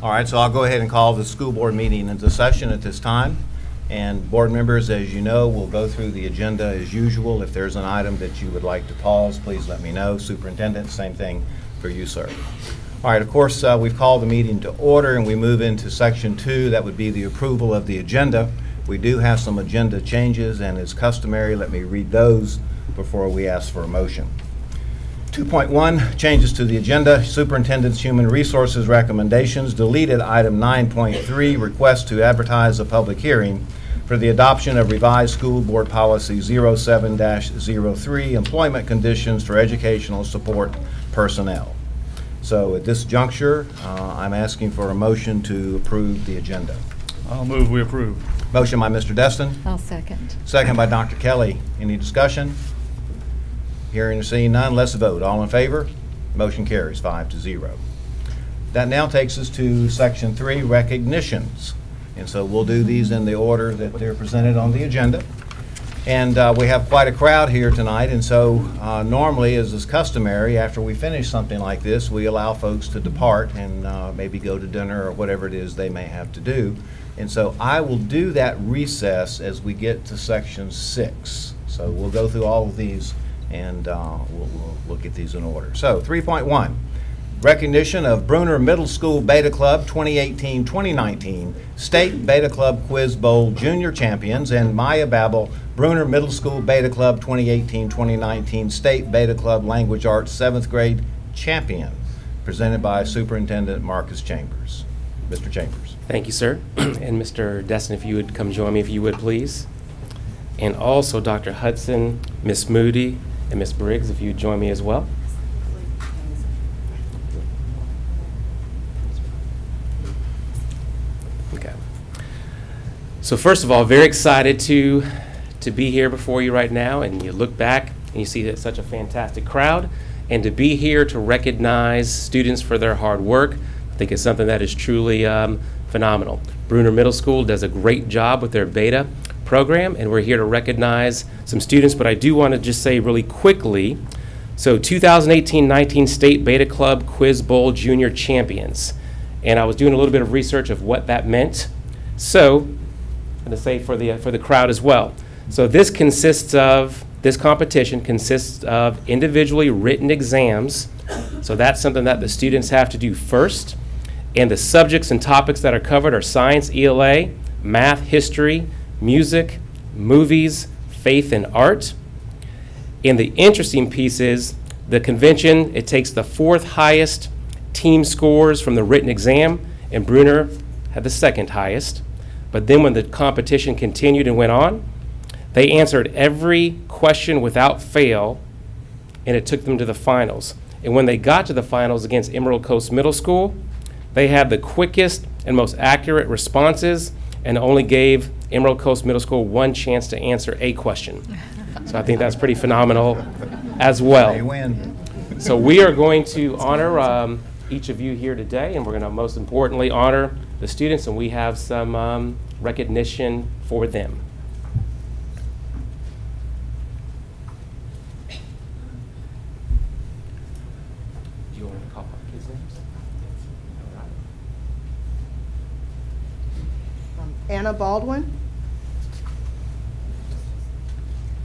All right, so I'll go ahead and call the school board meeting into session at this time. And board members, as you know, we'll go through the agenda as usual. If there's an item that you would like to pause, please let me know. Superintendent, same thing for you, sir. All right, of course, we've called the meeting to order and we move into section 2. That would be the approval of the agenda. We do have some agenda changes, and as customary, let me read those before we ask for a motion. 2.1, changes to the agenda. Superintendent's Human Resources recommendations deleted item 9.3, request to advertise a public hearing for the adoption of revised school board policy 07-03, employment conditions for educational support personnel. So at this juncture, I'm asking for a motion to approve the agenda. I'll move we approve. Motion by Mr. Destin. I'll second. Second by Dr. Kelly. Any discussion? Hearing or seeing none, let's vote. All in favor? Motion carries 5-0. That now takes us to section 3, recognitions. And so we'll do these in the order that they're presented on the agenda. And we have quite a crowd here tonight, and so normally, as is customary, after we finish something like this, we allow folks to depart and maybe go to dinner or whatever it is they may have to do. And so I will do that recess as we get to section 6. So we'll go through all of these and we'll get these in order. So 3.1, recognition of Bruner Middle School Beta Club 2018-2019 State Beta Club Quiz Bowl Junior Champions and Maya Babel Bruner Middle School Beta Club 2018-2019 State Beta Club Language Arts 7th Grade Champion, presented by Superintendent Marcus Chambers. Mr. Chambers. Thank you, sir. And Mr. Destin, if you would come join me, if you would, please. And also Dr. Hudson, Ms. Moody, and Ms. Briggs, if you would join me as well. Okay. So first of all, very excited to be here before you right now, and you look back and you see that such a fantastic crowd, and to be here to recognize students for their hard work, I think it's something that is truly phenomenal. Bruner Middle School does a great job with their beta program, and we're here to recognize some students, but I do want to just say really quickly, so 2018-19 State Beta Club Quiz Bowl Junior Champions, and I was doing a little bit of research of what that meant, so I'm going to say for the crowd as well. So this competition consists of individually written exams, so that's something that the students have to do first, and the subjects and topics that are covered are science, ELA, math, history, music, movies, faith, and art. And the interesting piece is the convention, it takes the 4th highest team scores from the written exam, and Bruner had the 2nd highest. But then when the competition continued and went on, they answered every question without fail, and it took them to the finals. And when they got to the finals against Emerald Coast Middle School, they had the quickest and most accurate responses and only gave Emerald Coast Middle School 1 chance to answer a question. So I think that's pretty phenomenal as well. They win. So we are going to honor each of you here today, and we're going to most importantly honor the students, and we have some recognition for them. Do you want to call out kids' names? All right. Anna Baldwin.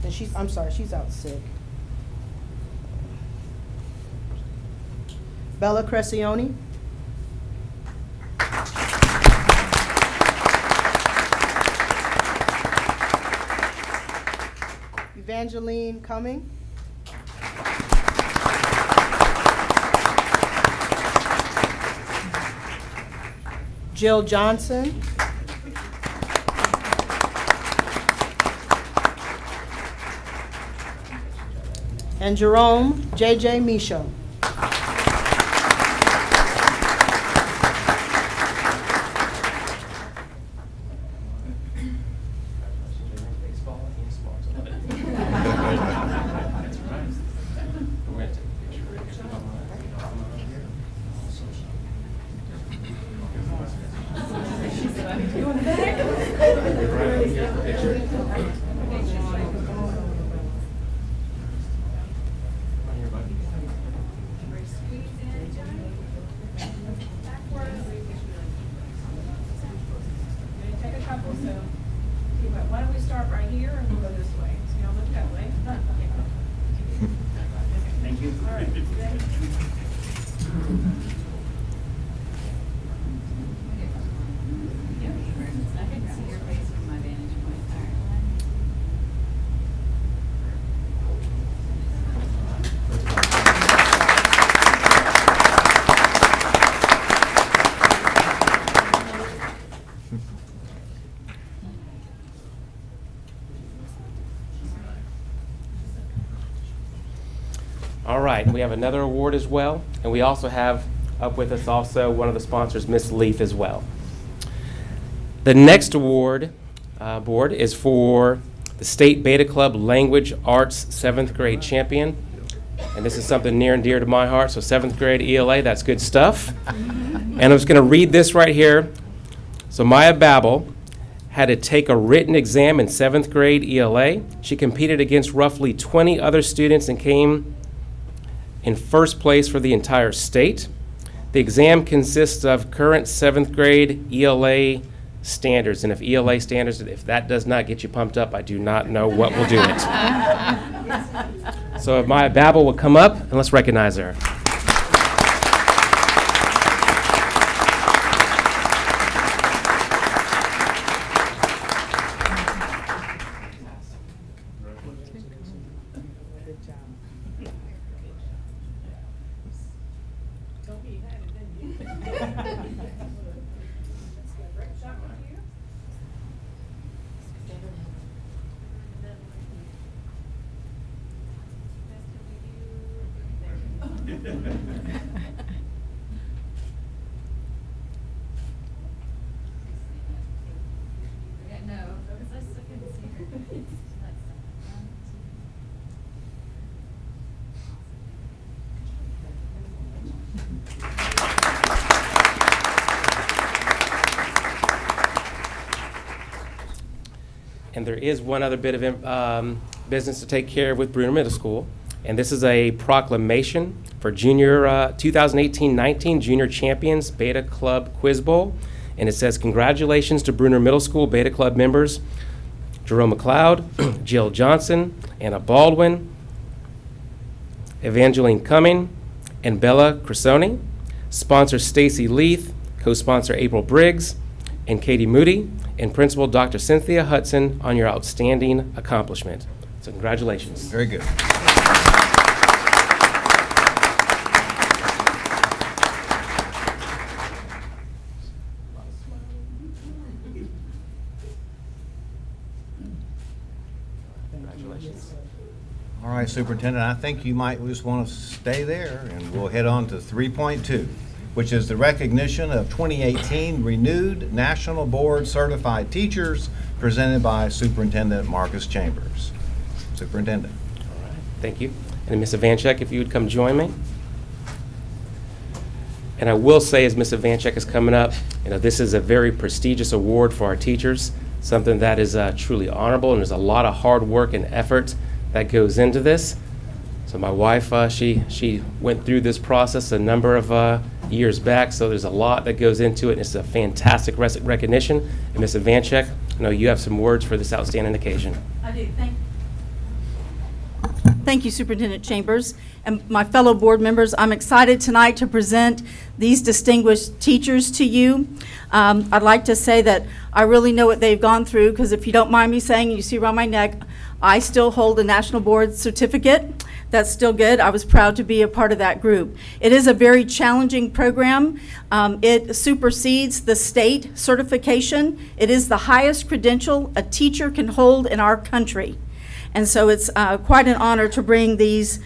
And I'm sorry, she's out sick. Bella Crescione. Evangeline Cumming. Jill Johnson. And Jerome J.J. Michaud. All right, we have another award as well, and we also have up with us also one of the sponsors, Miss Leaf, as well. The next award board is for the State Beta Club Language Arts 7th grade champion. And this is something near and dear to my heart, so 7th grade ELA, that's good stuff. And I'm just going to read this right here. So Maya Babel had to take a written exam in 7th grade ELA. She competed against roughly 20 other students and came in first place for the entire state. The exam consists of current 7th grade ELA standards, and if ELA standards, if that does not get you pumped up, I do not know what will do it. So if Maya Babel will come up, and let's recognize her. And there is one other bit of business to take care of with Bruner Middle School, and this is a proclamation for junior 2018-19 Junior Champions Beta Club Quiz Bowl. And it says, congratulations to Bruner Middle School Beta Club members Jerome McLeod, Jill Johnson, Anna Baldwin, Evangeline Cumming, and Bella Crisoni. Sponsor Stacy Leith, co-sponsor April Briggs, and Katie Moody, and Principal Dr. Cynthia Hudson on your outstanding accomplishment. So congratulations. Very good. Congratulations. All right, Superintendent, I think you might just want to stay there, and we'll head on to 3.2, which is the recognition of 2018 renewed National Board Certified Teachers presented by Superintendent Marcus Chambers. Superintendent. All right, thank you. And Ms. Ivanchek, if you would come join me. And I will say, as Ms. Ivanchek is coming up, this is a very prestigious award for our teachers, something that is truly honorable, and there's a lot of hard work and effort that goes into this. So my wife, she went through this process a number of years back, so there's a lot that goes into it, and it's a fantastic recognition. And Ms. Ivanchek, I know you have some words for this outstanding occasion. I do. Thank you, Superintendent Chambers, and my fellow board members. I'm excited tonight to present these distinguished teachers to you. I'd like to say that I really know what they've gone through, because if you don't mind me saying, you see around my neck, I still hold a National Board certificate. That's still good. I was proud to be a part of that group. It is a very challenging program. It supersedes the state certification. It is the highest credential a teacher can hold in our country. And so it's quite an honor to bring these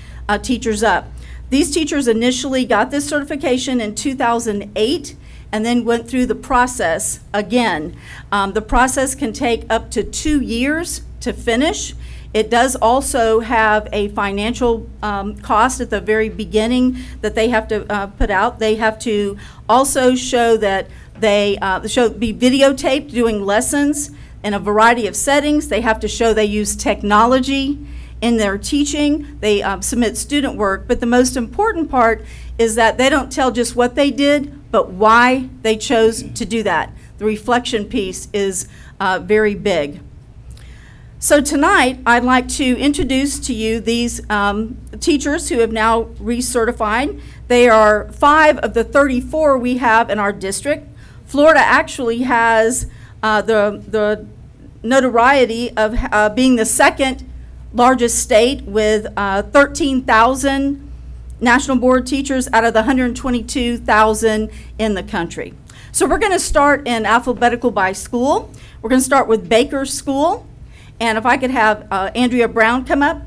teachers up. These teachers initially got this certification in 2008 and then went through the process again. The process can take up to 2 years to finish. It does also have a financial cost at the very beginning that they have to put out. They have to also show that they be videotaped doing lessons in a variety of settings. They have to show they use technology in their teaching. They submit student work, but the most important part is that they don't tell just what they did, but why they chose to do that. The reflection piece is very big. So tonight, I'd like to introduce to you these teachers who have now recertified. They are 5 of the 34 we have in our district. Florida actually has the notoriety of being the second largest state with 13,000 National Board teachers out of the 122,000 in the country. So we're going to start in alphabetical by school. We're going to start with Baker School. And if I could have Andrea Brown come up.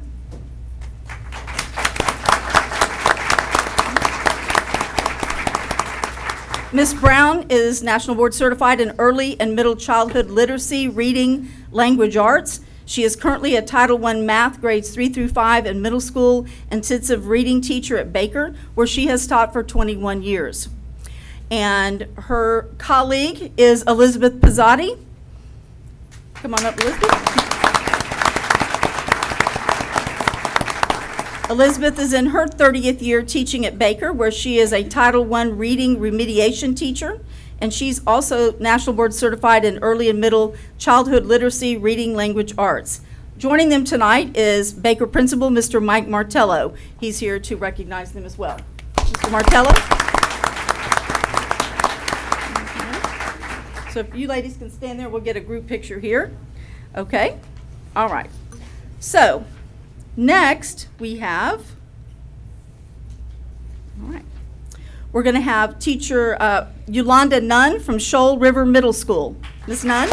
Ms. Brown is National Board Certified in Early and Middle Childhood Literacy, Reading, Language Arts. She is currently a Title I Math grades 3 through 5 and middle school intensive reading teacher at Baker, where she has taught for 21 years. And her colleague is Elizabeth Pizzotti. Come on up, Elizabeth. Elizabeth is in her 30th year teaching at Baker, where she is a Title I reading remediation teacher, and she's also National Board Certified in Early and Middle Childhood Literacy, Reading, Language Arts. Joining them tonight is Baker Principal, Mr. Mike Martello. He's here to recognize them as well. Mr. Martello. So if you ladies can stand there, we'll get a group picture here. Okay, all right. So, next, we have, all right, we're going to have teacher Yolanda Nunn from Shoal River Middle School. Ms. Nunn?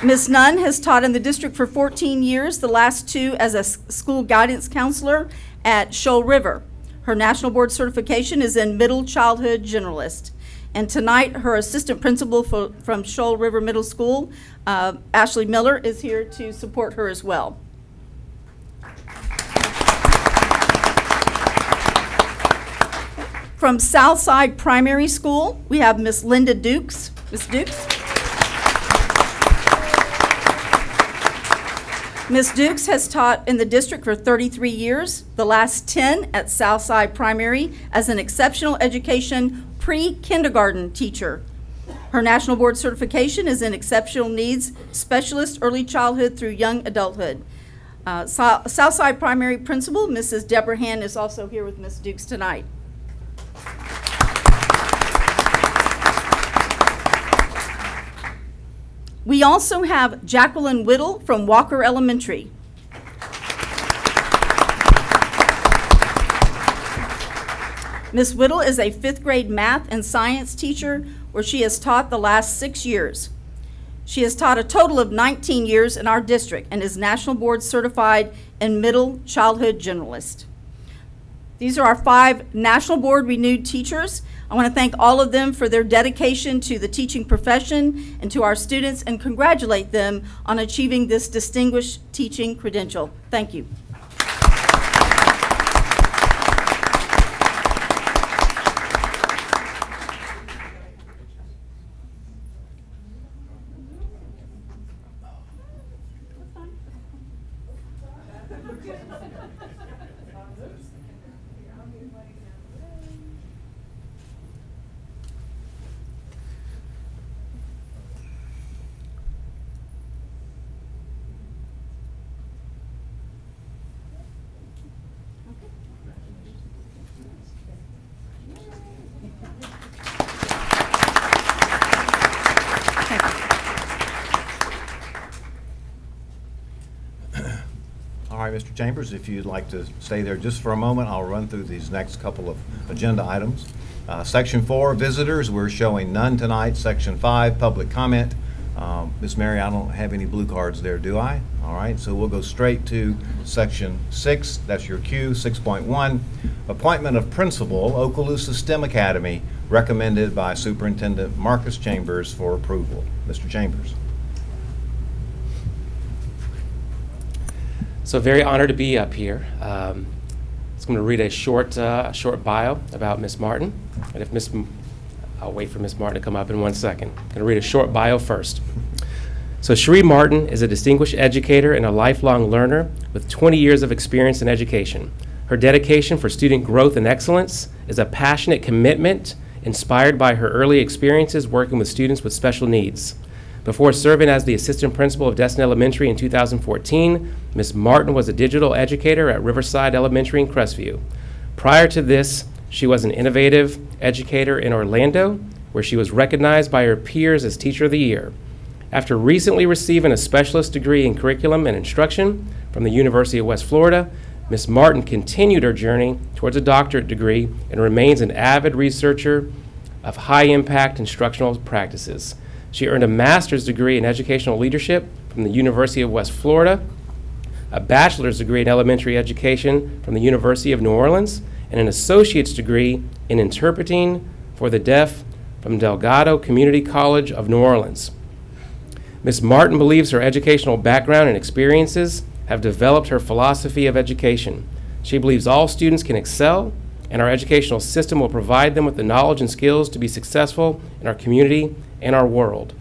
Ms. Nunn has taught in the district for 14 years, the last 2 as a school guidance counselor at Shoal River. Her national board certification is in Middle Childhood Generalist. And tonight, her assistant principal from Shoal River Middle School, Ashley Miller, is here to support her as well. From Southside Primary School, we have Miss Linda Dukes. Miss Dukes. Ms. Dukes has taught in the district for 33 years, the last 10 at Southside Primary as an exceptional education pre-kindergarten teacher. Her national board certification is in exceptional needs specialist early childhood through young adulthood. Southside Primary Principal, Mrs. Deborah Hand, is also here with Ms. Dukes tonight. We also have Jacqueline Whittle from Walker Elementary. Ms. Whittle is a 5th grade math and science teacher where she has taught the last 6 years. She has taught a total of 19 years in our district and is National Board Certified in Middle Childhood Generalist. These are our 5 National Board renewed teachers. I want to thank all of them for their dedication to the teaching profession and to our students and congratulate them on achieving this distinguished teaching credential. Thank you. All right, Mr. Chambers, if you'd like to stay there just for a moment, I'll run through these next couple of agenda items. Section 4, visitors, we're showing none tonight. Section 5, public comment. Ms. Mary, I don't have any blue cards there, do I? All right, so we'll go straight to Section 6, that's your cue, 6.1, appointment of principal, Okaloosa STEM Academy, recommended by Superintendent Marcus Chambers for approval. Mr. Chambers. So very honored to be up here. I'm going to read a short bio about Ms. Martin. And if I'll wait for Ms. Martin to come up in 1 second. I'm going to read a short bio first. So Cherie Martin is a distinguished educator and a lifelong learner with 20 years of experience in education. Her dedication for student growth and excellence is a passionate commitment inspired by her early experiences working with students with special needs. Before serving as the assistant principal of Destin Elementary in 2014, Ms. Martin was a digital educator at Riverside Elementary in Crestview. Prior to this, she was an innovative educator in Orlando, where she was recognized by her peers as Teacher of the Year. After recently receiving a specialist degree in curriculum and instruction from the University of West Florida, Ms. Martin continued her journey towards a doctorate degree and remains an avid researcher of high-impact instructional practices. She earned a master's degree in educational leadership from the University of West Florida, a bachelor's degree in elementary education from the University of New Orleans, and an associate's degree in interpreting for the deaf from Delgado Community College of New Orleans. Ms. Martin believes her educational background and experiences have developed her philosophy of education. She believes all students can excel, and our educational system will provide them with the knowledge and skills to be successful in our community and our world.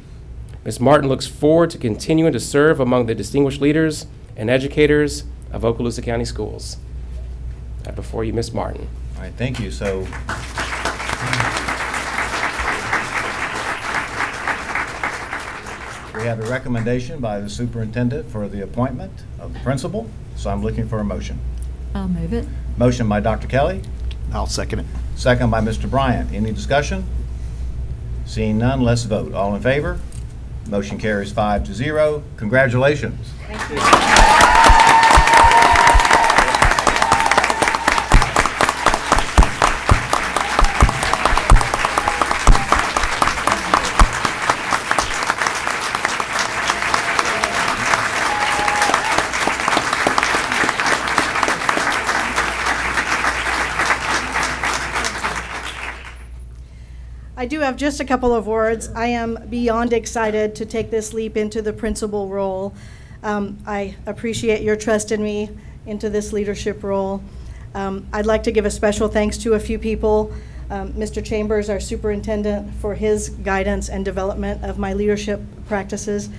Ms. Martin looks forward to continuing to serve among the distinguished leaders and educators of Okaloosa County Schools. Before you, Ms. Martin. All right, thank you. So, we have a recommendation by the superintendent for the appointment of the principal, so I'm looking for a motion. I'll move it. Motion by Dr. Kelly, I'll second it. second by Mr. Bryant. Any discussion? Seeing none, let's vote. All in favor? Motion carries 5-0. Congratulations. Thank you. I do have just a couple of words. I am beyond excited to take this leap into the principal role. I appreciate your trust in me into this leadership role. I'd like to give a special thanks to a few people. Mr. Chambers, our superintendent, for his guidance and development of my leadership practices.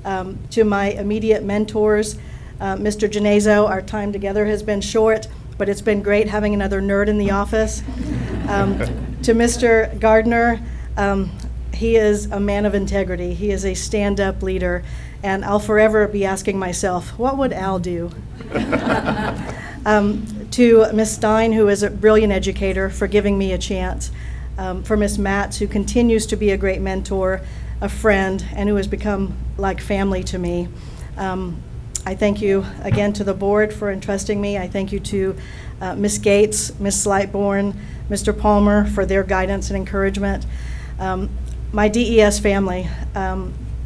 To my immediate mentors, Mr. Genezo, our time together has been short, but it's been great having another nerd in the office. To Mr. Gardner, he is a man of integrity. He is a stand-up leader, and I'll forever be asking myself, what would Al do? To Ms. Stein, who is a brilliant educator, for giving me a chance. For Ms. Matz, who continues to be a great mentor, a friend, and who has become like family to me. I thank you again to the board for entrusting me. I thank you to Ms. Gates, Ms. Slightborn, Mr. Palmer for their guidance and encouragement. My DES family,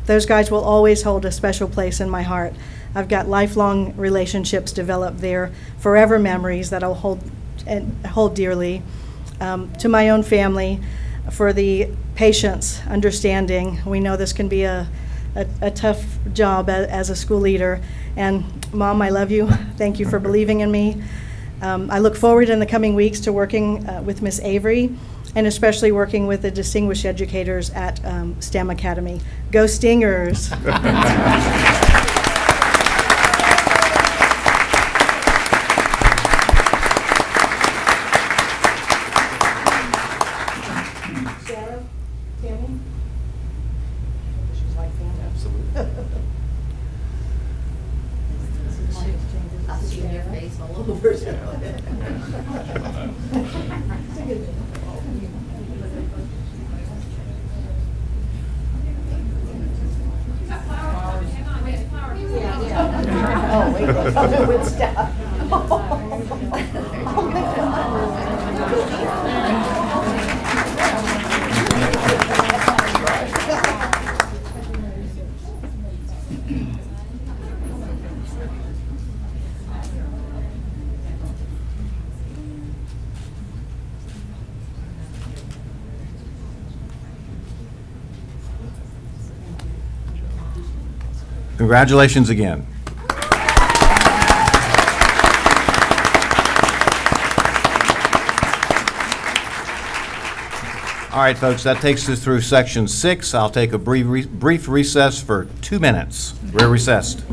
those guys will always hold a special place in my heart. I've got lifelong relationships developed there, forever memories that I'll hold dearly. To my own family, for the patience, understanding. We know this can be a tough job as a school leader. And Mom, I love you. Thank you for believing in me. I look forward in the coming weeks to working with Miss Avery, and especially working with the distinguished educators at STEM Academy. Go Stingers! Sarah, Tammy? She's like family. Absolutely. I've seen your face all over. Oh, wait, other with stuff. Congratulations again. All right, folks, that takes us through section 6. I'll take a brief recess for 2 minutes. We're recessed.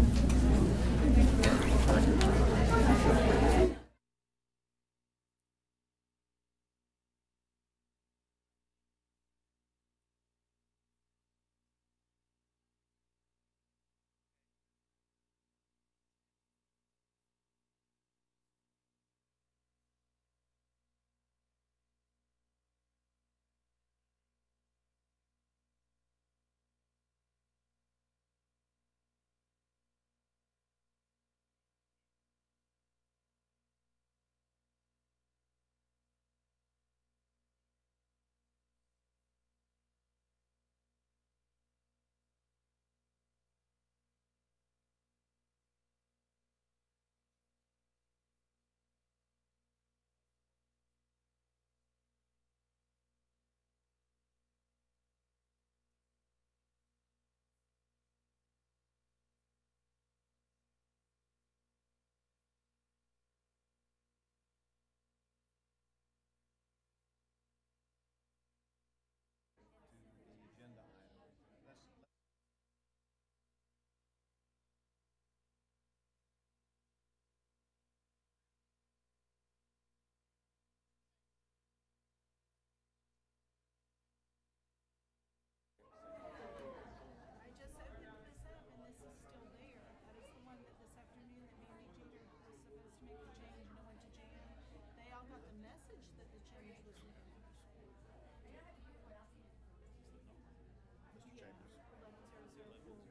Mr. Chambers.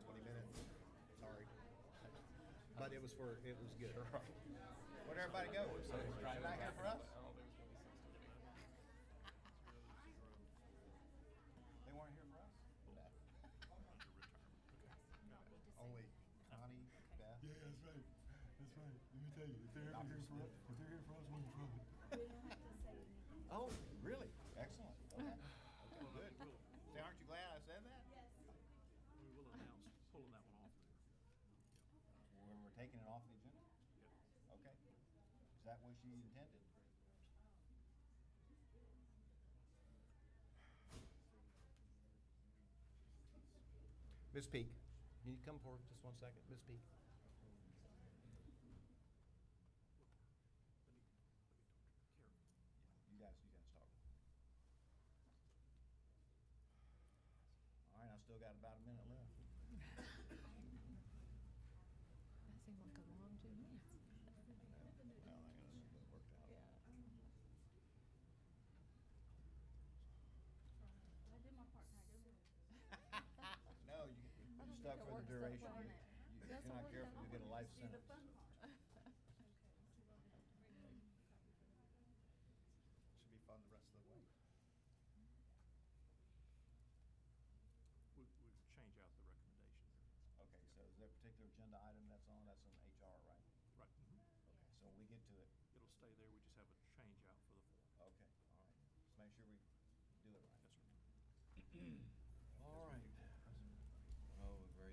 20 minutes. Sorry. But it was good. Where'd everybody go? They're not here for us? They weren't here for us? Only Connie, Beth? Yeah, that's right. That's right. Let me tell you, if they're here for us, we're in trouble. Oh, really? Excellent. Okay. Okay, good. Say, aren't you glad I said that? We will announce pulling that one off there. When we're taking it off the agenda? Okay. Is that what she intended? Ms. Peak, can you come forward just 1 second? Ms. Peak. You guys start. All right, I still got about a minute left. That seemed like a long 2 minutes. Well, I guess it worked out. No, you're stuck for the duration. If you're not careful, you get a life sentence. Should be fun the rest of the way. We change out the recommendation there. Okay, so is there a particular agenda item that's on HR, right? Right. Okay, so when we get to it, It'll stay there. We just have a change out for the form. okay, all right. Just make sure we do it right. Yes, sir. All right. Oh, great.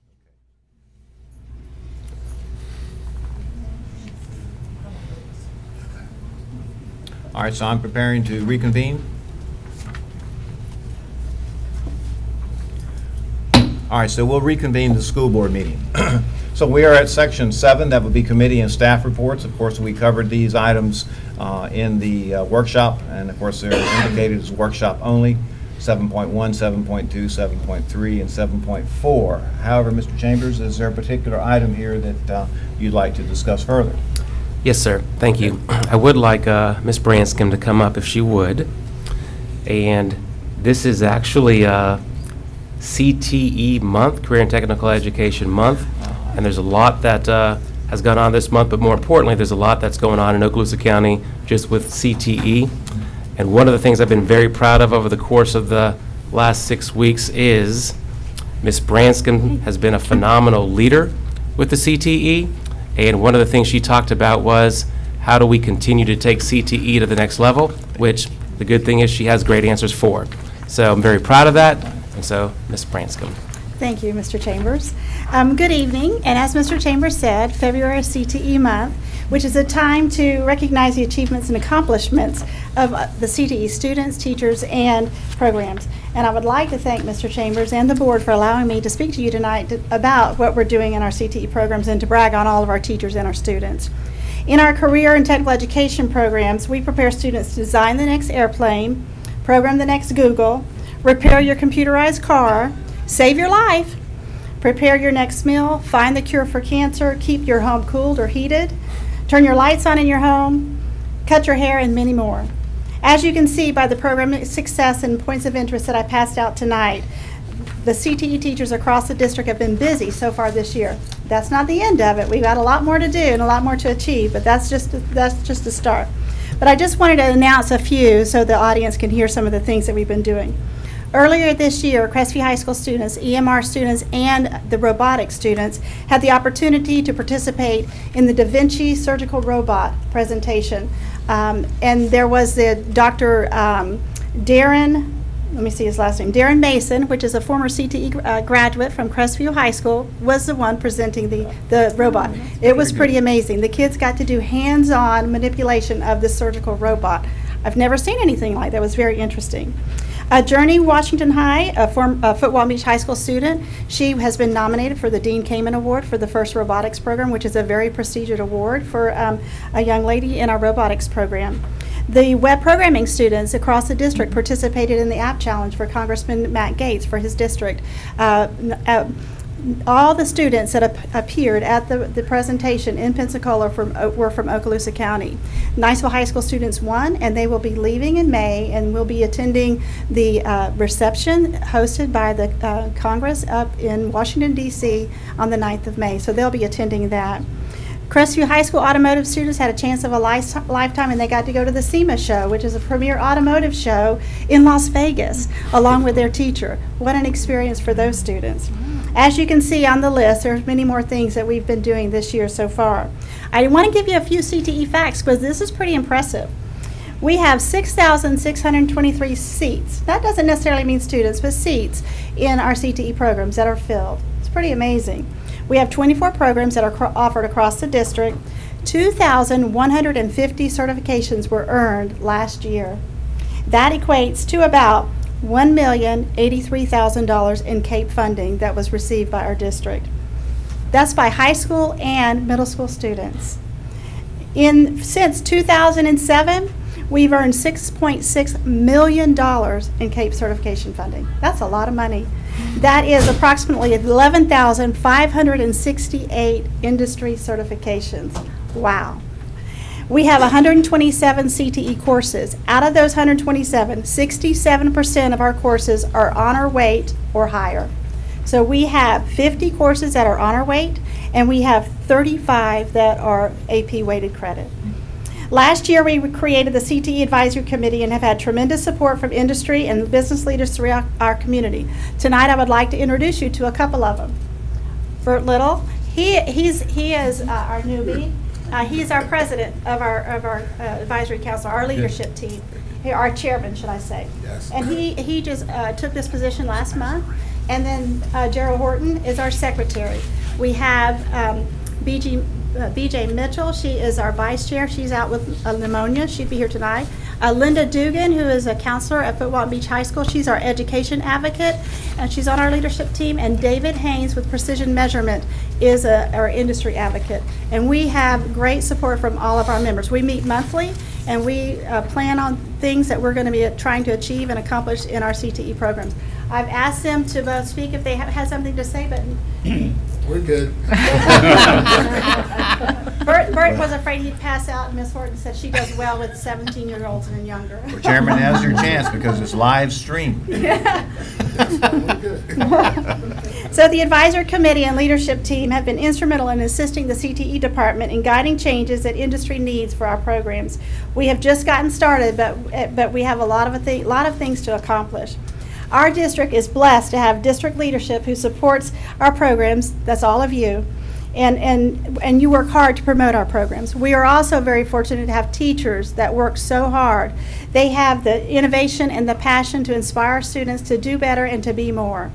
Okay. All right, so I'm preparing to reconvene. All right, so we'll reconvene the school board meeting. So we are at section 7, that would be committee and staff reports. Of course, we covered these items in the workshop, and of course they're indicated as workshop only, 7.1, 7.2, 7.3, and 7.4. However, Mr. Chambers, is there a particular item here that you'd like to discuss further? Yes, sir. Thank you. I would like Ms. Branscombe to come up if she would. And this is actually CTE month, Career and Technical Education month. And there's a lot that has gone on this month, but more importantly, there's a lot that's going on in Okaloosa County just with CTE. And one of the things I've been very proud of over the course of the last 6 weeks is Ms. Branscombe has been a phenomenal leader with the CTE. And one of the things she talked about was how do we continue to take CTE to the next level, which the good thing is she has great answers for. So I'm very proud of that. And so, Ms. Branscombe. Thank you, Mr. Chambers. Good evening, and as Mr. Chambers said, February is CTE month, which is a time to recognize the achievements and accomplishments of the CTE students, teachers, and programs. And I would like to thank Mr. Chambers and the board for allowing me to speak to you tonight about what we're doing in our CTE programs and to brag on all of our teachers and our students. In our career and technical education programs, we prepare students to design the next airplane, program the next Google, repair your computerized car, save your life, prepare your next meal, find the cure for cancer, keep your home cooled or heated, turn your lights on in your home, cut your hair, and many more. As you can see by the program success and points of interest that I passed out tonight, the CTE teachers across the district have been busy so far this year. That's not the end of it. We've got a lot more to do and a lot more to achieve, but that's just the start. But I just wanted to announce a few so the audience can hear some of the things that we've been doing. Earlier this year, Crestview High School students, EMR students, and the robotics students had the opportunity to participate in the Da Vinci surgical robot presentation. And there was the Dr. Darren, let me see his last name, Darren Mason, which is a former CTE graduate from Crestview High School, was the one presenting the robot. It was pretty amazing. The kids got to do hands-on manipulation of the surgical robot. I've never seen anything like that. It was very interesting. Journey Washington High, a Footwall Beach High School student, she has been nominated for the Dean Kamen Award for the first robotics program, which is a very prestigious award for a young lady in our robotics program. The web programming students across the district participated in the app challenge for Congressman Matt Gaetz for his district. All the students that appeared at the presentation in Pensacola were from Okaloosa County. Niceville High School students won, and they will be leaving in May and will be attending the reception hosted by the Congress up in Washington, D.C. on the 9th of May. So they'll be attending that. Crestview High School automotive students had a chance of a lifetime, and they got to go to the SEMA show, which is a premier automotive show in Las Vegas, along with their teacher. What an experience for those students. As you can see on the list, there's many more things that we've been doing this year so far. I want to give you a few CTE facts because this is pretty impressive. We have 6,623 seats. That doesn't necessarily mean students, but seats in our CTE programs that are filled. It's pretty amazing. We have 24 programs that are offered across the district. 2,150 certifications were earned last year. That equates to about $1,083,000 in CAPE funding that was received by our district. That's by high school and middle school students. Since 2007, we've earned $6.6 million in CAPE certification funding. That's a lot of money. That is approximately 11,568 industry certifications. Wow. We have 127 CTE courses. Out of those 127, 67% of our courses are honor weight or higher. So we have 50 courses that are honor weight, and we have 35 that are AP weighted credit. Last year, we created the Cte Advisory Committee and have had tremendous support from industry and business leaders throughout our community. Tonight, I would like to introduce you to a couple of them. Bert Little, he is our newbie. He's our president of our advisory council, our leadership team, our chairman, should I say. Yes. And he just took this position last month. And then Gerald Horton is our secretary. We have BJ Mitchell, she is our vice chair. She's out with pneumonia. She'd be here tonight. Linda Dugan, who is a counselor at Footwalk Beach High School. She's our education advocate, and she's on our leadership team. And David Haynes with Precision Measurement is our industry advocate. And we have great support from all of our members. We meet monthly, and we plan on things that we're going to be trying to achieve and accomplish in our CTE programs. I've asked them to both speak if they have something to say, but We're good. Bert was afraid he'd pass out, and Ms. Horton said she does well with 17-year-olds and younger. Well, Chairman, now's your chance because it's live streamed. So the Advisory Committee and Leadership Team have been instrumental in assisting the CTE Department in guiding changes that industry needs for our programs. We have just gotten started, but we have a lot of things to accomplish. Our district is blessed to have district leadership who supports our programs. That's all of you. And you work hard to promote our programs. We are also very fortunate to have teachers that work so hard. They have the innovation and the passion to inspire students to do better and to be more.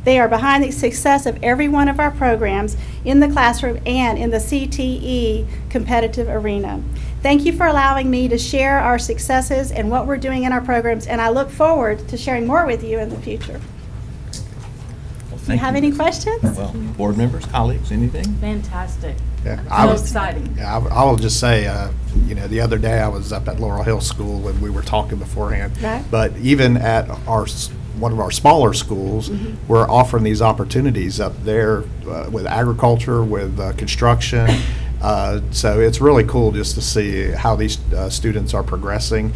They are behind the success of every one of our programs in the classroom and in the CTE competitive arena. Thank you for allowing me to share our successes and what we're doing in our programs, and I look forward to sharing more with you in the future. Well, Do you have any questions? Well, board members, colleagues, anything? Fantastic. Yeah, So exciting. Yeah, I will just say, you know, the other day I was up at Laurel Hill School and we were talking beforehand. Right. But even at one of our smaller schools, we're offering these opportunities up there with agriculture, with construction. So it's really cool just to see how these students are progressing.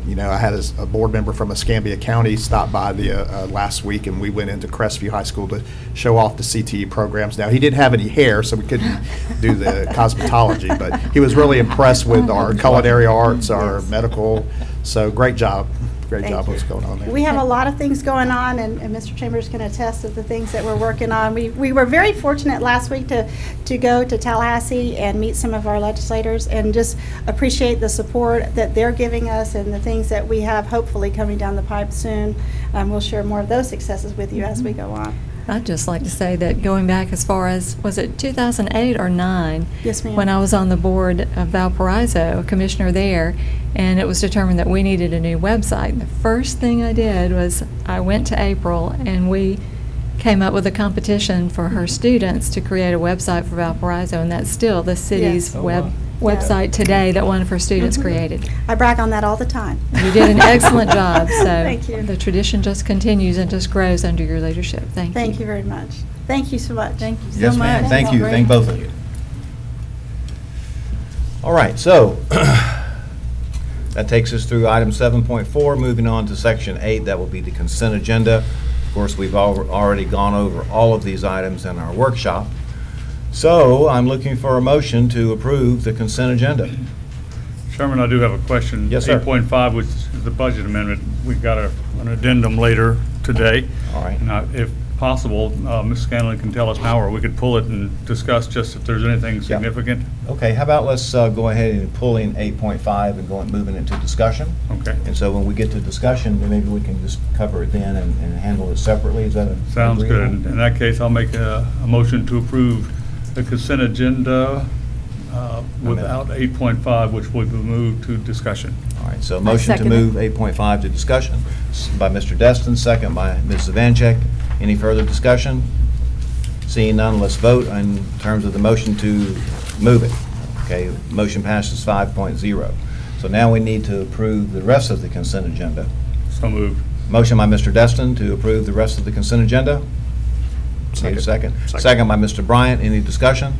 You know, I had a board member from Escambia County stop by last week, and we went into Crestview High School to show off the CTE programs. Now, he didn't have any hair, so we couldn't do the cosmetology, but he was really impressed with our culinary arts, our medical. So great job. Great Thank job you. what's going on there. We have a lot of things going on, and Mr. Chambers can attest to the things that we're working on. We were very fortunate last week to go to Tallahassee and meet some of our legislators and just appreciate the support that they're giving us and the things that we have hopefully coming down the pipe soon. We'll share more of those successes with you as we go on. I'd just like to say that going back as far as, was it 2008 or 9? Yes, ma'am. When I was on the board of Valparaiso, a commissioner there, and it was determined that we needed a new website. The first thing I did was I went to April and we came up with a competition for her students to create a website for Valparaiso, and that's still the city's Yes. website today that one of her students created. I brag on that all the time. You did an excellent job, so Thank you. the tradition just continues and just grows under your leadership. Thank you. Thank you very much. Thank you so much. Thank you so Yes, much. ma'am. Thank you. Great. Thank both of you. All right, so that takes us through item 7.4. Moving on to section 8, that will be the consent agenda. Of course, we've already gone over all of these items in our workshop. So I'm looking for a motion to approve the consent agenda. Chairman, I do have a question. Yes, sir. 8.5, which is the budget amendment, we got an addendum later today. All right. And if possible, Ms. Scanlon can tell us now, or we could pull it and discuss just if there's anything significant. Okay, how about let's go ahead and pull in 8.5 and go and moving into discussion. Okay. And so when we get to discussion, then maybe we can just cover it then and handle it separately. Is that Sounds good. agreeable? In that case, I'll make a motion to approve the consent agenda without 8.5, which will be moved to discussion. All right, so motion to second move 8.5 to discussion by Mr. Destin, second by Ms. Zavanchek. Any further discussion? Seeing none, let's vote in terms of the motion to move it. Okay, motion passes 5.0. So now we need to approve the rest of the consent agenda. So moved. Motion by Mr. Destin to approve the rest of the consent agenda. Need a second. Second by Mr. Bryant. Any discussion?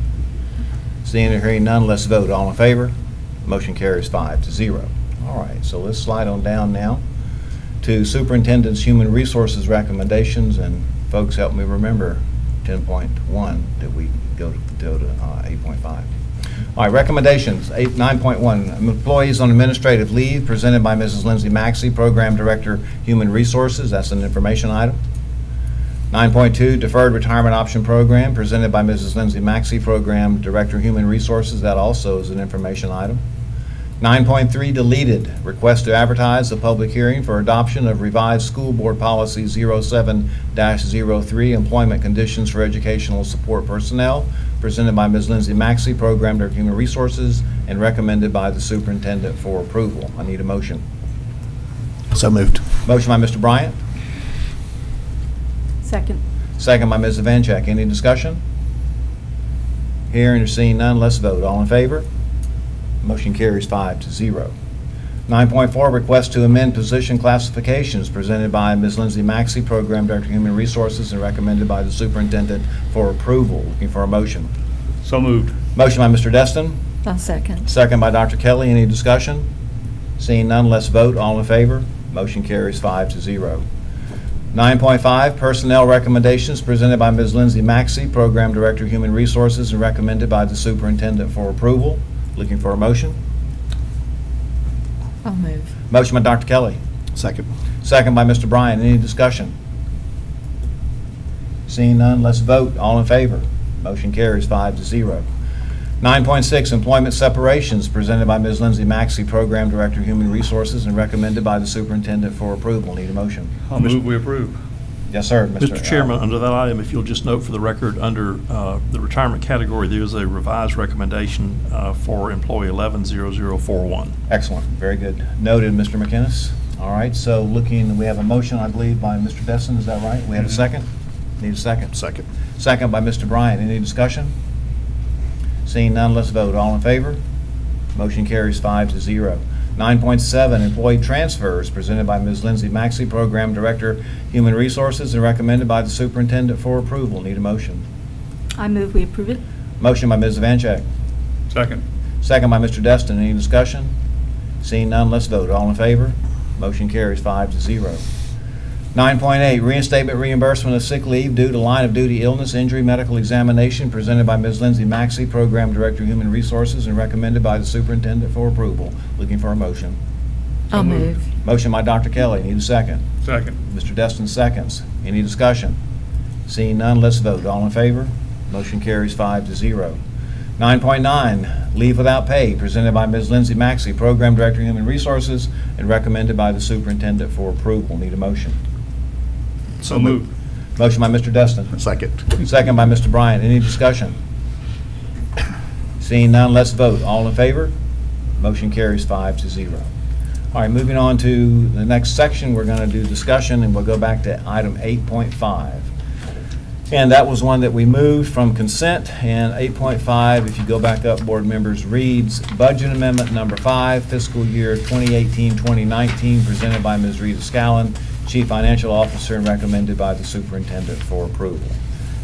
Seeing or hearing none, let's vote. All in favor? Motion carries 5-0. All right, so let's slide on down now to Superintendent's Human Resources recommendations, and folks help me remember 10.1 that we go to 8.5. All right, recommendations, 9.1, employees on administrative leave presented by Mrs. Lindsay Maxey, Program Director, Human Resources. That's an information item. 9.2, Deferred Retirement Option Program presented by Mrs. Lindsay Maxey, Program Director, Human Resources. That also is an information item. 9.3, deleted, request to advertise a public hearing for adoption of revised School Board Policy 07-03, Employment Conditions for Educational Support Personnel, presented by Ms. Lindsay Maxey, Program Director, Human Resources, and recommended by the Superintendent for approval. I need a motion. So moved. Motion by Mr. Bryant. Second. Second by Ms. Zavanchek. Any discussion? Hearing or seeing none, let's vote. All in favor? Motion carries 5-0. 9.4, request to amend position classifications presented by Ms. Lindsay Maxey, Program Director, Human Resources, and recommended by the Superintendent for approval. Looking for a motion. So moved. Motion by Mr. Destin. I'll second. Second by Dr. Kelly. Any discussion? Seeing none, let's vote. All in favor? Motion carries 5-0. 9.5, personnel recommendations presented by Ms. Lindsay Maxey, Program Director, Human Resources, and recommended by the Superintendent for approval. Looking for a motion. I'll move. Motion by Dr. Kelly. Second. Second by Mr. Bryan. Any discussion? Seeing none, let's vote. All in favor? Motion carries 5-0. 9.6, employment separations presented by Ms. Lindsay Maxey, Program Director, Human Resources, and recommended by the Superintendent for approval. Need a motion. I'll move we approve. Yes, sir. Mr. Chairman, under that item, if you'll just note for the record, under the retirement category, there is a revised recommendation for employee 110041. Excellent. Very good. Noted, Mr. McInnes. All right, so looking, we have a motion, I believe, by Mr. Destin. Is that right? We have a second? Need a second? Second. Second by Mr. Bryan. Any discussion? Seeing none, let's vote. All in favor? Motion carries 5-0. 9.7, employee transfers presented by Ms. Lindsay Maxey, Program Director, Human Resources, and recommended by the Superintendent for approval. Need a motion. I move we approve it. Motion by Ms. Zavanchek. Second. Second by Mr. Destin. Any discussion? Seeing none, let's vote. All in favor? Motion carries 5-0. 9.8, reinstatement reimbursement of sick leave due to line of duty illness, injury, medical examination presented by Ms. Lindsay Maxey, Program Director, Human Resources, and recommended by the Superintendent for approval. Looking for a motion. I'll move. Motion by Dr. Kelly. Need a second. Second. Mr. Destin seconds. Any discussion? Seeing none, let's vote. All in favor? Motion carries 5-0. 9.9, leave without pay presented by Ms. Lindsay Maxey, Program Director, Human Resources, and recommended by the Superintendent for approval. Need a motion. So moved. Motion by Mr. Destin. Second. Second by Mr. Bryant. Any discussion? Seeing none, let's vote. All in favor? Motion carries 5-0. All right, moving on to the next section, we're going to do discussion, and we'll go back to item 8.5. And that was one that we moved from consent. And 8.5, if you go back up, board members, reads Budget Amendment Number 5, Fiscal Year 2018-2019, presented by Ms. Rita Scallon, Chief Financial Officer, and recommended by the Superintendent for approval.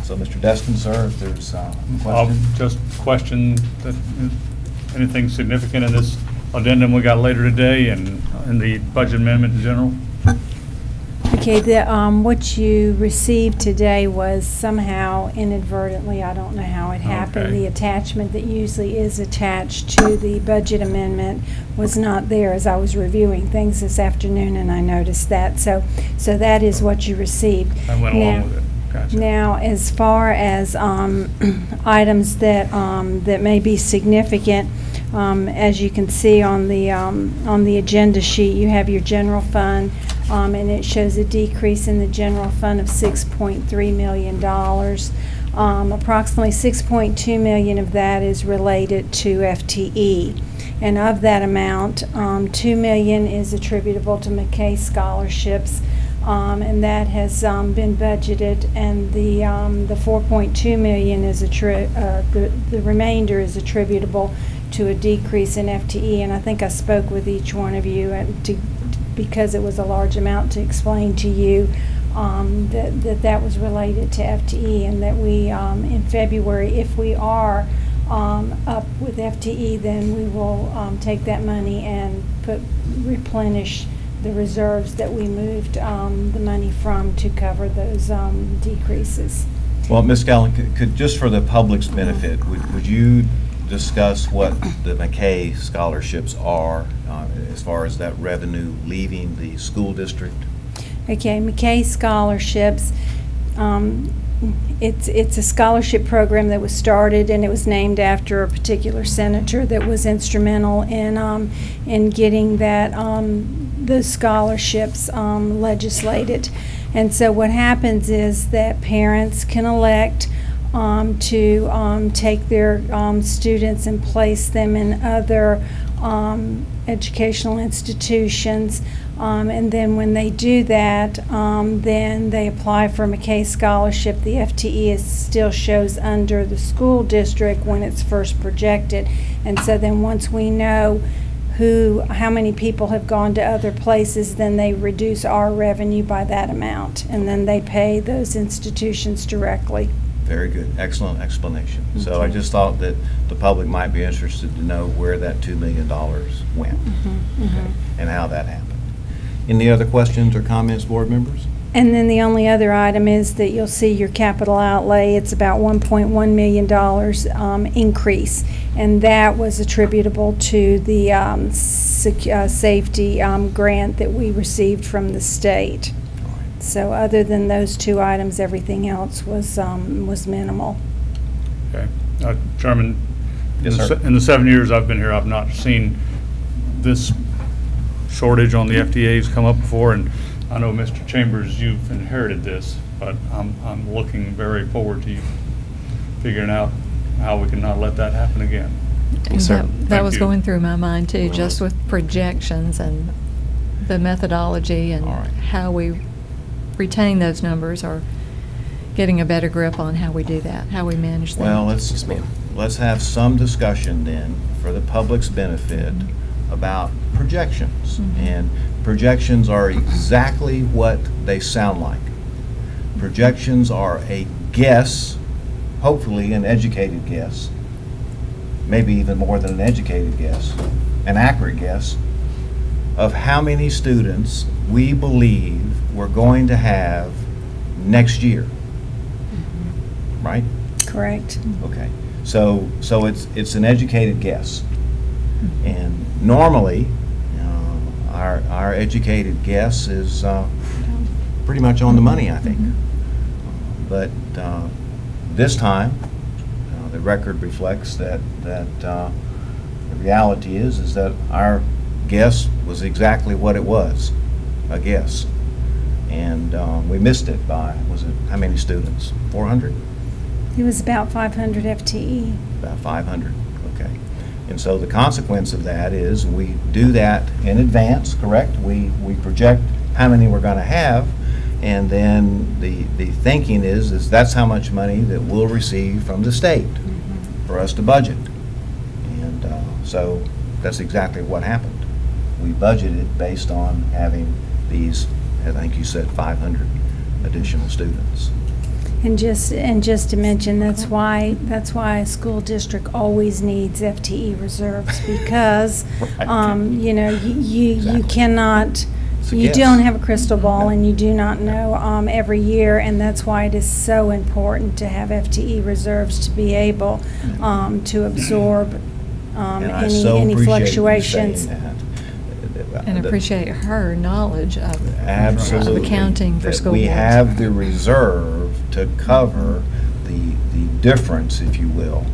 So, Mr. Destin, sir, if there's a question? Just question, that anything significant in this addendum we got later today and in the budget amendment in general? Okay, what you received today was somehow inadvertently, I don't know how it happened, Okay. the attachment that usually is attached to the budget amendment was not there as I was reviewing things this afternoon, and I noticed that. So that is what you received. I went along with it. Gotcha. Now, as far as items that may be significant, as you can see on the agenda sheet, you have your general fund, and it shows a decrease in the general fund of $6.3 million. Approximately $6.2 million of that is related to FTE. And of that amount, $2 million is attributable to McKay scholarships, and that has been budgeted, and the $4.2 million is the remainder is attributable to a decrease in FTE. And I think I spoke with each one of you because it was a large amount, to explain to you that was related to FTE, and that we in February, if we are up with FTE, then we will take that money and replenish the reserves that we moved the money from to cover those decreases. Well, Ms. Gallen, could just for the public's benefit, would you discuss what the McKay scholarships are as far as that revenue leaving the school district? Okay, McKay scholarships, it's a scholarship program that was started, and it was named after a particular senator that was instrumental in getting those scholarships legislated. And so what happens is that parents can elect to take their students and place them in other educational institutions, and then when they do that, then they apply for a McKay scholarship. The FTE still shows under the school district when it's first projected, and so then once we know how many people have gone to other places, then they reduce our revenue by that amount, and then they pay those institutions directly. Very good. Excellent explanation. So I just thought that the public might be interested to know where that $2 million went, okay, and how that happened. Any other questions or comments, board members? And then the only other item is that you'll see your capital outlay. It's about $1.1 million increase, and that was attributable to the safety grant that we received from the state. So other than those two items, everything else was minimal. Okay. Chairman, Yes, sir. in the 7 years I've been here, I've not seen this shortage on the FTAs come up before, and I know, Mr. Chambers, you've inherited this, but I'm looking very forward to you figuring out how we can not let that happen again. Yes, sir. That was you. going through my mind too, just with projections and the methodology and how we retain those numbers, or getting a better grip on how we do that, how we manage them. Well, let's have some discussion then for the public's benefit about projections. And projections are exactly what they sound like. Projections are a guess, hopefully an educated guess, maybe even more than an educated guess, an accurate guess of how many students we believe we're going to have next year. Right? Correct. Okay. So it's an educated guess. And normally, our educated guess is pretty much on the money, I think. But this time, the record reflects that the reality is that our guess was exactly what it was, a guess. And we missed it by, how many students? 400? It was about 500 FTE. About 500, okay. And so the consequence of that is we do that in advance, correct? We project how many we're going to have, and then the thinking is that's how much money that we'll receive from the state for us to budget. And so that's exactly what happened. We budgeted based on having these, I think you said 500 additional students. And just to mention, that's why a school district always needs FTE reserves, because you know, you cannot, you don't have a crystal ball, and you do not know every year, and that's why it is so important to have FTE reserves to be able to absorb any fluctuations. And appreciate her knowledge of Absolutely. accounting for That school we boards. have the reserve to cover the difference, if you will,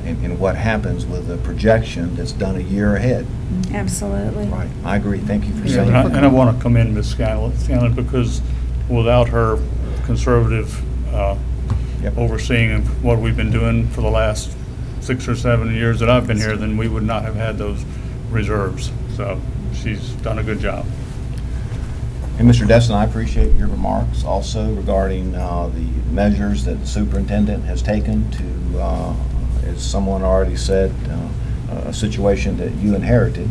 in what happens with a projection that's done a year ahead. Absolutely. Right, I agree. Thank you for Yeah, saying and that. I want to commend Ms. Scanlon, because without her conservative overseeing of what we've been doing for the last 6 or 7 years that I've been here, then we would not have had those reserves. So she's done a good job. And Mr. Destin, I appreciate your remarks also regarding the measures that the superintendent has taken to, as someone already said, a situation that you inherited,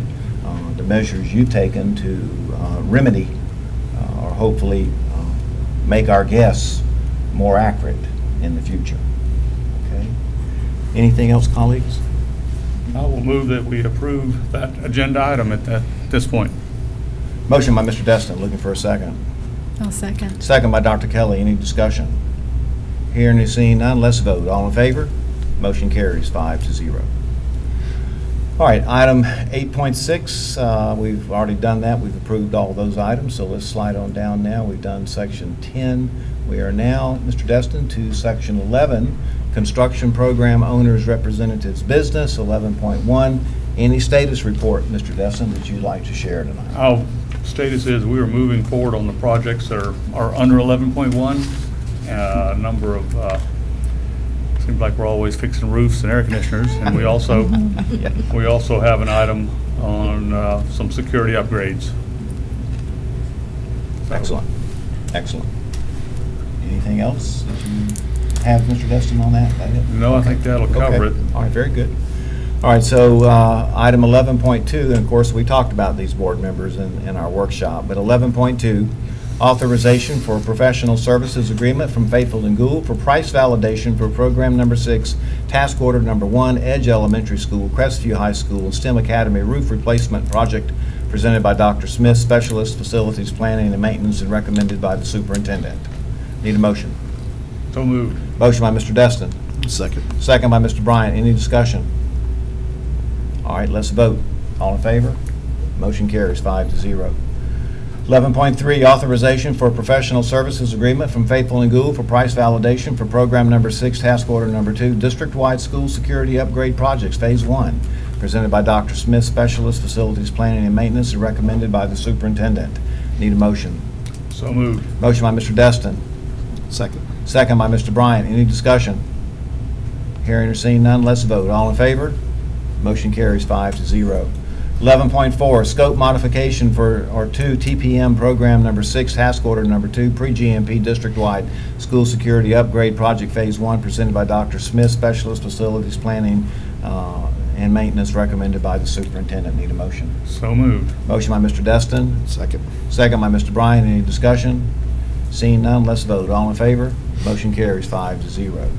the measures you've taken to remedy or hopefully make our guests more accurate in the future. Okay. Anything else, colleagues? I will move that we approve that agenda item at this point. Motion by Mr. Destin, looking for a second. I'll second. Second by Dr. Kelly. Any discussion? Hearing and seeing none, let's vote. All in favor? Motion carries 5-0. All right, item 8.6, we've already done that. We've approved all those items, so let's slide on down now. We've done section 10. We are now, Mr. Destin, to section 11, construction program owners representatives business, 11.1. Any status report, Mr. Destin, that you'd like to share tonight? Our status is we are moving forward on the projects that are under 11.1. A number of, seems like we're always fixing roofs and air conditioners, and we also have an item on some security upgrades. Excellent. Excellent. Anything else that you have, Mr. Destin, on that? That it? No, I think that'll cover Okay. it. All right, very good. All right, so item 11.2, and of course, we talked about these board members in our workshop, but 11.2, authorization for professional services agreement from Faithful and Gould for price validation for program number 6, task order number 1, Edge Elementary School, Crestview High School, STEM Academy roof replacement project presented by Dr. Smith, Specialist, Facilities Planning and Maintenance, and recommended by the Superintendent. Need a motion? So moved. Motion by Mr. Destin. Second. Second by Mr. Bryant. Any discussion? All right, let's vote. All in favor? Motion carries 5-0. 11.3, authorization for professional services agreement from Faithful and Gould for price validation for program number 6, task order number 2, district-wide school security upgrade projects, phase 1, presented by Dr. Smith, Specialist, Facilities Planning and Maintenance, and recommended by the Superintendent. Need a motion? So moved. Motion by Mr. Destin. Second. Second by Mr. Bryant. Any discussion? Hearing or seeing none, let's vote. All in favor? Motion carries 5-0. 11.4, scope modification for 2 TPM program number 6, task order number 2, pre-GMP district-wide school security upgrade project phase 1, presented by Dr. Smith, Specialist, Facilities Planning and Maintenance, recommended by the Superintendent. Need a motion? So moved. Motion by Mr. Destin. Second. Second by Mr. Bryan. Any discussion? Seeing none, let's vote. All in favor? Motion carries 5-0.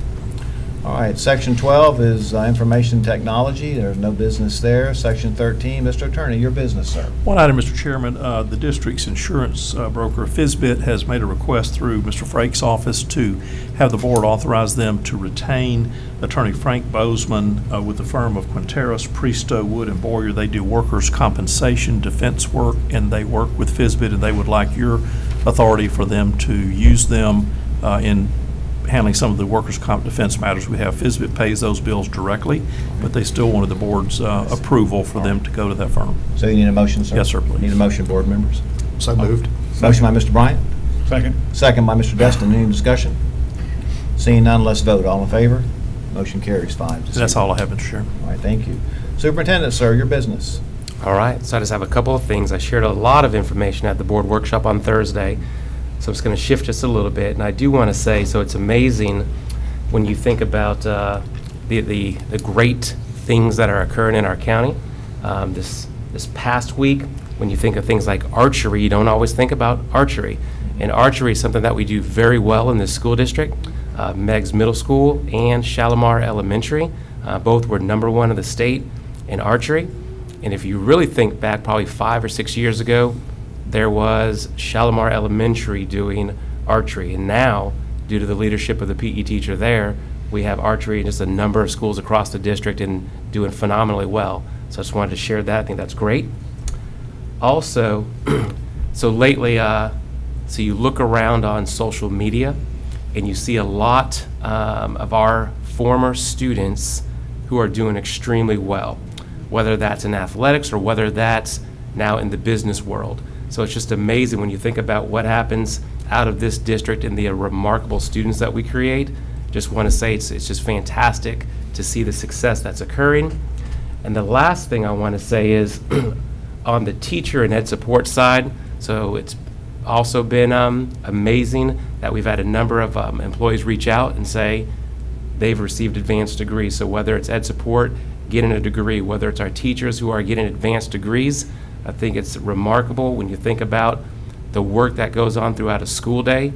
All right, section 12 is information technology. There's no business there. Section 13, Mr. Attorney, your business, sir. One item, Mr. Chairman, the district's insurance broker, Fizbit, has made a request through Mr. Frake's office to have the board authorize them to retain Attorney Frank Bozeman with the firm of Quinteros, Presto, Wood, and Boyer. They do workers' compensation defense work, and they work with Fizbit, and they would like your authority for them to use them in handling some of the workers' comp defense matters we have. Fizbit pays those bills directly, but they still wanted the board's approval for them to go to that firm. So you need a motion, sir? Yes, sir, please. Need a motion, board members? So moved. Motion by Mr. Bryant. Second. Second by Mr. Destin. Any discussion? Seeing none, let's vote. All in favor? Motion carries 5-0. That's all I have, Mr. Chairman. All right, thank you. Superintendent, sir, your business. All right, so I just have a couple of things. I shared a lot of information at the board workshop on Thursday, so I'm just going to shift just a little bit. And I do want to say, so it's amazing when you think about the great things that are occurring in our county. This past week, when you think of things like archery, you don't always think about archery. And archery is something that we do very well in this school district. Meigs Middle School and Shalimar Elementary, both were #1 in the state in archery. And if you really think back, probably 5 or 6 years ago, there was Shalimar Elementary doing archery. And now, due to the leadership of the PE teacher there, we have archery in just a number of schools across the district and doing phenomenally well. So I just wanted to share that. I think that's great. Also, so lately, so you look around on social media and you see a lot of our former students who are doing extremely well, whether that's in athletics or whether that's now in the business world. So it's just amazing when you think about what happens out of this district and the remarkable students that we create. Just want to say it's just fantastic to see the success that's occurring. And the last thing I want to say is on the teacher and ed support side, so it's also been amazing that we've had a number of employees reach out and say they've received advanced degrees. So whether it's ed support getting a degree, whether it's our teachers who are getting advanced degrees, I think it's remarkable when you think about the work that goes on throughout a school day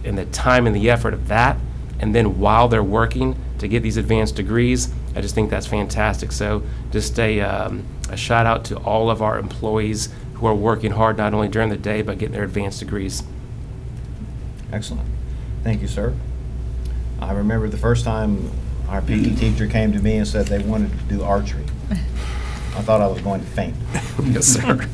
and the time and the effort of that, and then while they're working to get these advanced degrees. I just think that's fantastic. So just a shout out to all of our employees who are working hard not only during the day but getting their advanced degrees. Excellent. Thank you, sir. I remember the first time our PE teacher came to me and said they wanted to do archery. I thought I was going to faint. Yes, sir.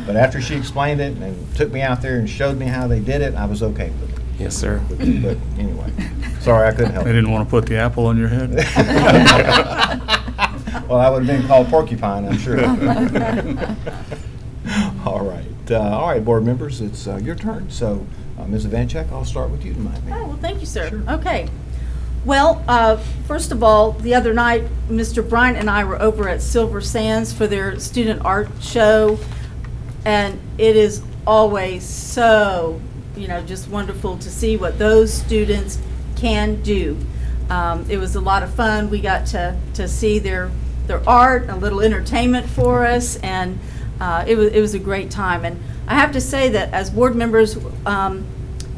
But after she explained it and took me out there and showed me how they did it, I was okay with it. Yes, sir. But anyway, sorry I couldn't help They it. didn't want to put the apple on your head? Well, I would have been called porcupine, I'm sure. All right, board members, it's your turn. So, Ms. Ivanchek, I'll start with you tonight. Oh, well, thank you, sir. Sure. Okay. Well, first of all, the other night, Mr. Bryant and I were over at Silver Sands for their student art show, and it is always so, just wonderful to see what those students can do. It was a lot of fun. We got to see their art, a little entertainment for us, and it was a great time. And I have to say that as board members,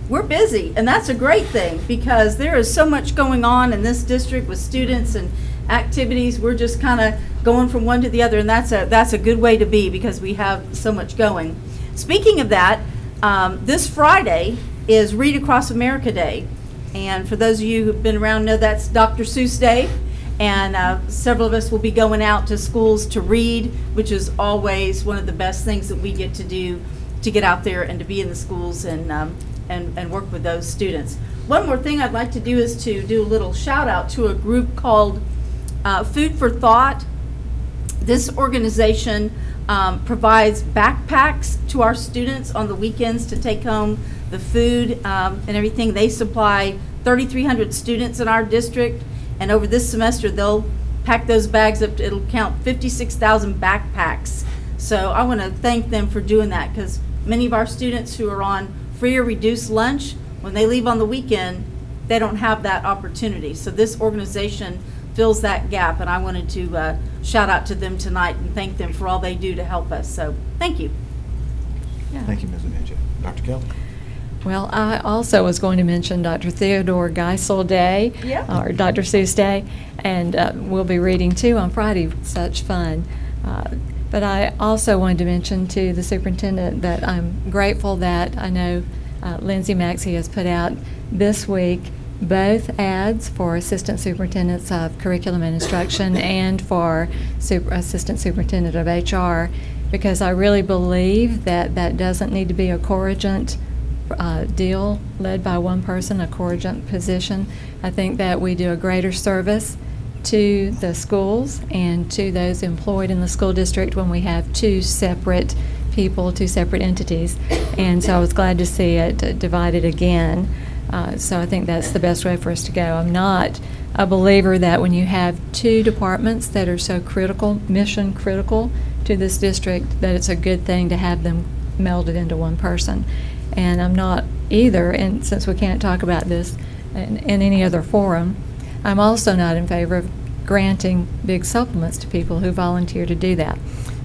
we're busy, and that's a great thing because there is so much going on in this district with students and activities. We're just kind of going from one to the other, and that's a good way to be because we have so much going. Speaking of that, this Friday is Read Across America Day, and for those of you who've been around know that's Dr. Seuss Day, and several of us will be going out to schools to read, which is always one of the best things that we get to do, to get out there and to be in the schools and work with those students. One more thing I'd like to do is to do a little shout out to a group called Food for Thought. This organization provides backpacks to our students on the weekends to take home the food and everything. They supply 3,300 students in our district, and over this semester they'll pack those bags up. It'll count 56,000 backpacks. So I want to thank them for doing that because many of our students who are on free or reduced lunch, when they leave on the weekend, they don't have that opportunity. So this organization fills that gap, and I wanted to shout out to them tonight and thank them for all they do to help us. So thank you. Yeah. Thank you, Ms. Ivanchek. Dr. Kelly? Well, I also was going to mention Dr. Theodore Geisel Day, or Dr. Seuss Day, and we'll be reading too on Friday. Such fun. But I also wanted to mention to the superintendent that I'm grateful that I know Lindsay Maxey has put out this week both ads for Assistant Superintendents of Curriculum and Instruction and for Assistant Superintendent of HR, because I really believe that that doesn't need to be a corrigent deal led by one person, a corrigent position. I think that we do a greater service to the schools and to those employed in the school district when we have two separate people, two separate entities. And so I was glad to see it divided again. So I think that's the best way for us to go. I'm not a believer that when you have two departments that are so critical, mission critical to this district, that it's a good thing to have them melded into one person. And I'm not either, and since we can't talk about this in any other forum, I'm also not in favor of granting big supplements to people who volunteer to do that.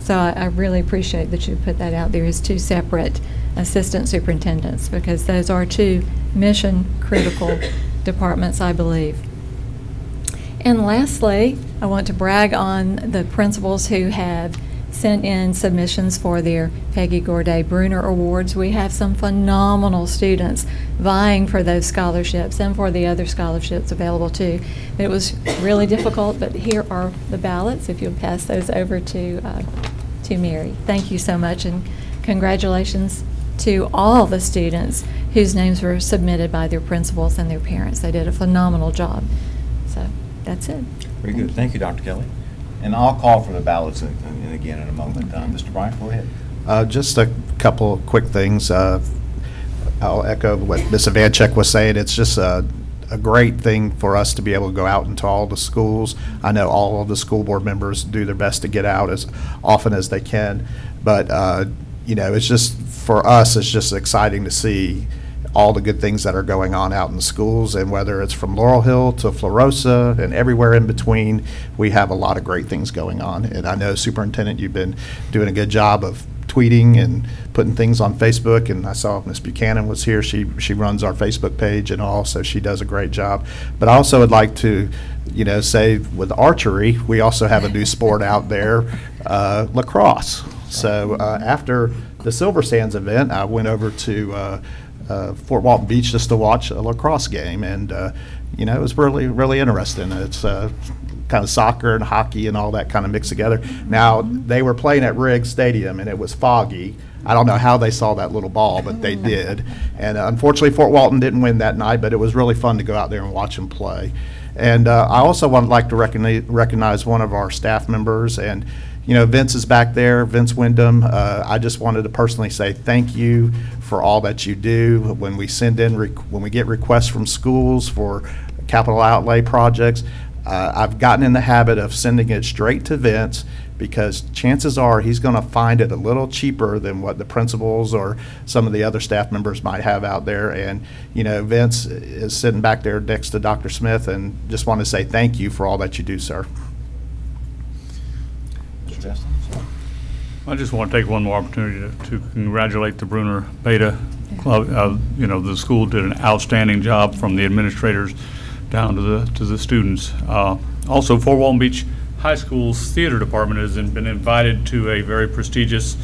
So I really appreciate that you put that out there as two separate assistant superintendents, because those are two mission-critical departments, I believe. And lastly, I want to brag on the principals who have sent in submissions for their Peggy Gorday Bruner Awards. We have some phenomenal students vying for those scholarships and for the other scholarships available too. It was really difficult, but here are the ballots, if you'll pass those over to Mary. Thank you so much, and congratulations to all the students whose names were submitted by their principals and their parents. They did a phenomenal job. So that's it. Very good. Thank you, Dr. Kelly. And I'll call for the ballots again in a moment. Mr. Bryant, go ahead. Just a couple quick things. I'll echo what Ms. Ivanchek was saying. It's just a great thing for us to be able to go out into all the schools. I know all of the school board members do their best to get out as often as they can, but you know, it's just, for us, it's just exciting to see all the good things that are going on out in the schools, and whether it's from Laurel Hill to Florosa and everywhere in between, we have a lot of great things going on. And I know, Superintendent, you've been doing a good job of tweeting and putting things on Facebook, and I saw Ms. Buchanan was here. She runs our Facebook page and all, so she does a great job. But I also would like to, you know, say with archery, we also have a new sport out there, lacrosse. So after the Silver Sands event, I went over to Fort Walton Beach just to watch a lacrosse game, and you know, it was really interesting. It's kind of soccer and hockey and all that kind of mixed together. Now, they were playing at Riggs Stadium, and it was foggy. I don't know how they saw that little ball, but they did. And unfortunately, Fort Walton didn't win that night, but it was really fun to go out there and watch them play. And I also would like to recognize one of our staff members, and you know, Vince is back there, Vince Wyndham. I just wanted to personally say thank you for all that you do. When we send in, when we get requests from schools for capital outlay projects, I've gotten in the habit of sending it straight to Vince, because chances are he's going to find it a little cheaper than what the principals or some of the other staff members might have out there. And you know, Vince is sitting back there next to Dr. Smith, and just want to say thank you for all that you do, sir. I just want to take one more opportunity to congratulate the Bruner Beta Club. You know, the school did an outstanding job, from the administrators down to the students. Also, Fort Walton Beach High School's theater department has been invited to a very prestigious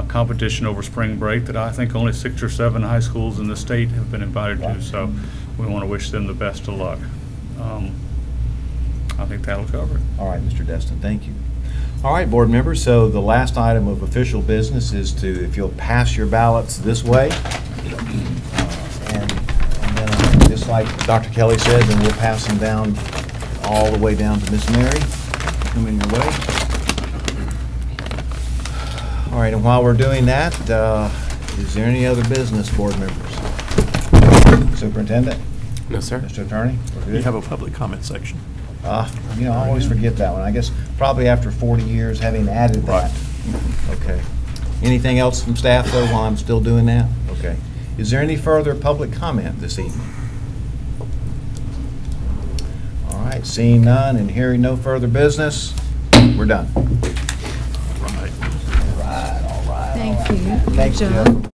competition over spring break that I think only 6 or 7 high schools in the state have been invited to. So we want to wish them the best of luck. I think that'll cover it. All right, Mr. Destin, thank you. All right, board members, so the last item of official business is to, if you'll pass your ballots this way, and then just like Dr. Kelly said, then we'll pass them down all the way down to Miss Mary, coming your way. All right, and while we're doing that, is there any other business, board members? Superintendent? No, sir. Mr. Attorney? We have a public comment section. You know, I always forget that one. I guess probably after 40 years having added that. Okay. Anything else from staff, though, while I'm still doing that? Okay. Is there any further public comment this evening? All right, seeing none and hearing no further business, we're done. Right. All right, all right. Thank you. Thanks, Good Joe. job.